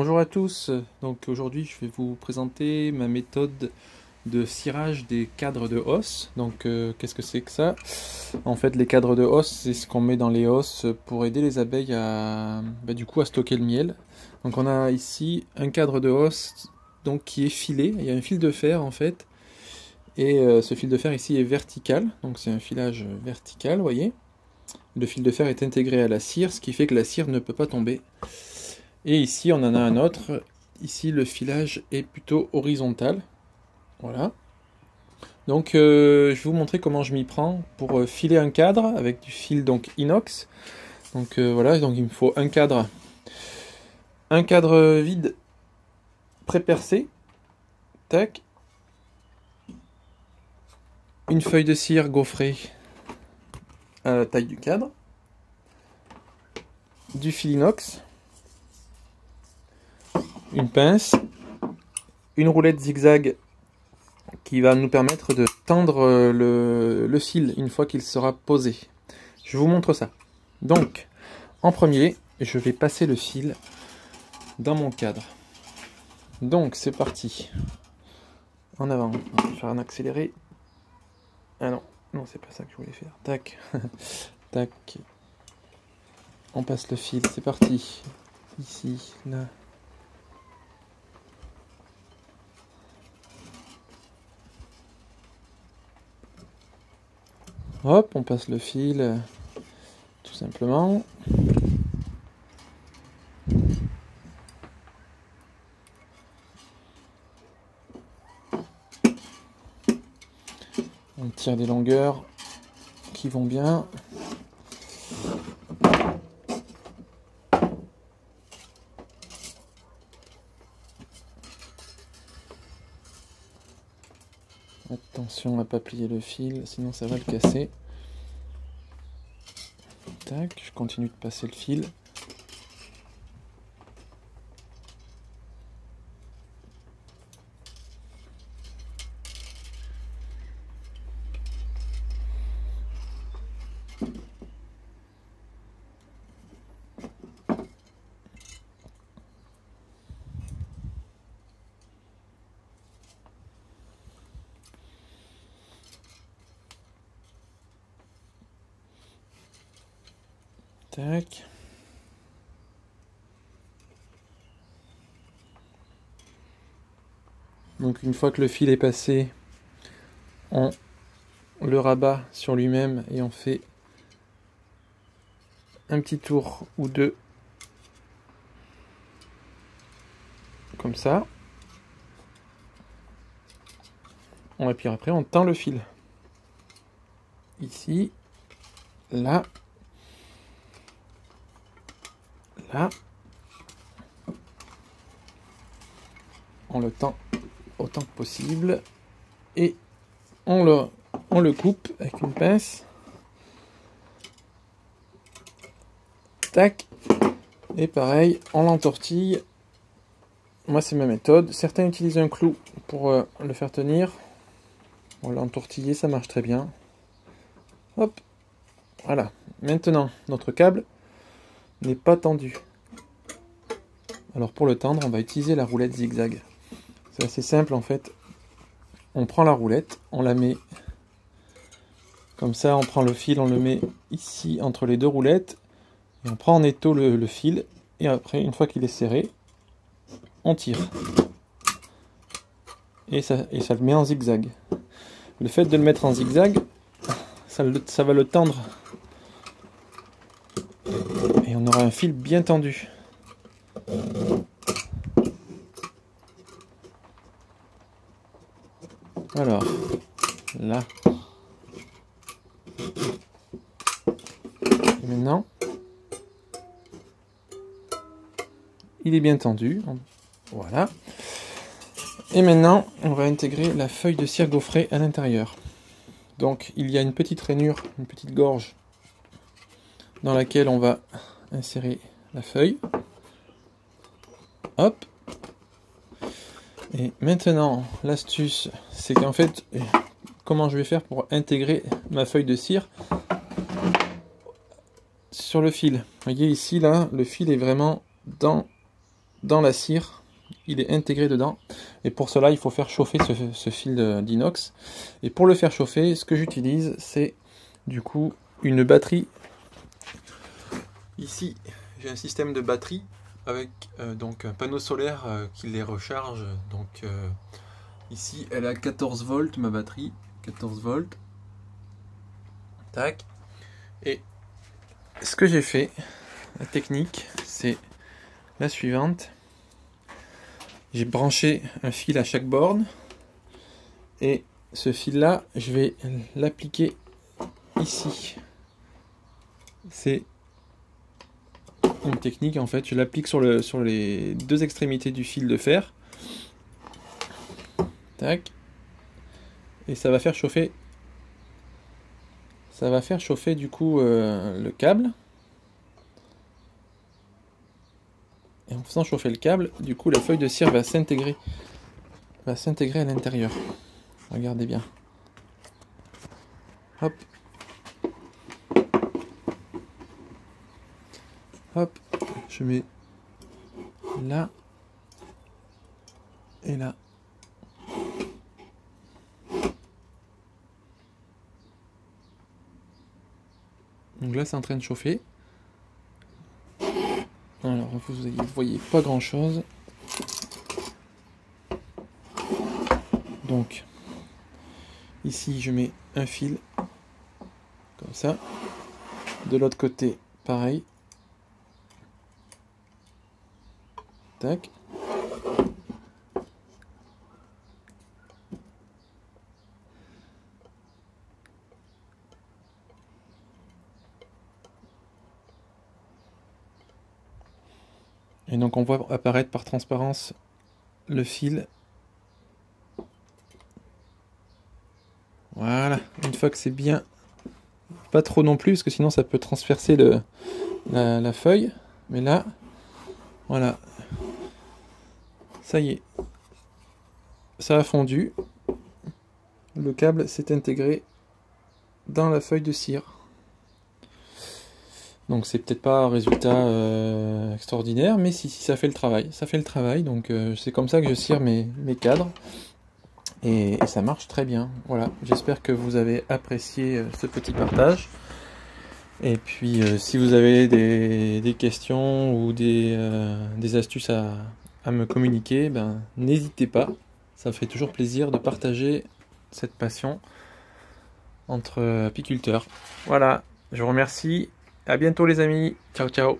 Bonjour à tous, donc aujourd'hui je vais vous présenter ma méthode de cirage des cadres de hausse. Donc qu'est-ce que c'est que ça? En fait les cadres de hausse c'est ce qu'on met dans les hausses pour aider les abeilles à, à stocker le miel. Donc on a ici un cadre de hausse donc, qui est filé, il y a un fil de fer en fait. Et ce fil de fer ici est vertical, donc c'est un filage vertical, vous voyez. Le fil de fer est intégré à la cire, ce qui fait que la cire ne peut pas tomber. Et ici on en a un autre, ici le filage est plutôt horizontal, voilà. Donc je vais vous montrer comment je m'y prends pour filer un cadre avec du fil donc inox. Donc voilà, donc il me faut un cadre vide pré-percé, tac, une feuille de cire gaufrée à la taille du cadre, du fil inox, une pince, une roulette zigzag qui va nous permettre de tendre le fil une fois qu'il sera posé. Je vous montre ça. Donc, en premier, je vais passer le fil dans mon cadre. Donc, c'est parti. En avant, on va faire un accéléré. Ah non, non, c'est pas ça que je voulais faire. Tac, tac. On passe le fil, c'est parti. Ici, là. Hop, on passe le fil, tout simplement. On tire des longueurs qui vont bien. Attention à ne pas plier le fil, sinon ça va le casser. Tac, je continue de passer le fil. Tac. Donc une fois que le fil est passé, on le rabat sur lui-même et on fait un petit tour ou deux comme ça. Et puis après on tend le fil. Ici, là, là. On le tend autant que possible et on le coupe avec une pince. Tac. Et pareil, on l'entortille. Moi c'est ma méthode. Certains utilisent un clou pour le faire tenir. On l'a entortillé, ça marche très bien. Hop. Voilà. Maintenant, notre câble n'est pas tendu. Alors pour le tendre, on va utiliser la roulette zigzag. C'est assez simple en fait. On prend la roulette, on la met comme ça, on prend le fil, on le met ici entre les deux roulettes, et on prend en étau le fil, et après, une fois qu'il est serré, on tire. Et ça le met en zigzag. Le fait de le mettre en zigzag, ça va le tendre. Et on aura un fil bien tendu. Alors, là. Et maintenant, il est bien tendu. Voilà. Et maintenant, on va intégrer la feuille de cire gaufrée à l'intérieur. Donc, il y a une petite rainure, une petite gorge dans laquelle on va insérer la feuille. Hop. Et maintenant, l'astuce, c'est qu'en fait, comment je vais faire pour intégrer ma feuille de cire sur le fil. Vous voyez ici, là, le fil est vraiment dans dans la cire, il est intégré dedans. Et pour cela, il faut faire chauffer ce fil d'inox. Et pour le faire chauffer, ce que j'utilise, c'est du coup une batterie. Ici, j'ai un système de batterie avec donc un panneau solaire qui les recharge. Donc ici, elle a 14 volts, ma batterie. 14 volts. Tac. Et ce que j'ai fait, la technique, c'est la suivante. J'ai branché un fil à chaque borne. Et ce fil-là, je vais l'appliquer ici. C'est une technique en fait. Je l'applique sur les deux extrémités du fil de fer. Tac. Et ça va faire chauffer. Ça va faire chauffer du coup le câble. Et en faisant chauffer le câble, du coup la feuille de cire va s'intégrer à l'intérieur. Regardez bien. Hop. Hop. Je mets là et là. Donc là c'est en train de chauffer. Alors vous voyez pas grand chose. Donc ici je mets un fil comme ça. De l'autre côté pareil. Tac. Et donc on voit apparaître par transparence le fil. Voilà, une fois que c'est bien, pas trop non plus, parce que sinon ça peut transpercer la feuille. Mais là, voilà, ça y est, ça a fondu. Le câble s'est intégré dans la feuille de cire. Donc c'est peut-être pas un résultat extraordinaire, mais si ça fait le travail. Ça fait le travail, donc c'est comme ça que je cire mes cadres. Et ça marche très bien. Voilà, j'espère que vous avez apprécié ce petit partage. Et puis si vous avez des questions ou des astuces à me communiquer, ben, n'hésitez pas. Ça me fait toujours plaisir de partager cette passion entre apiculteurs. Voilà, je vous remercie. À bientôt les amis. Ciao ciao.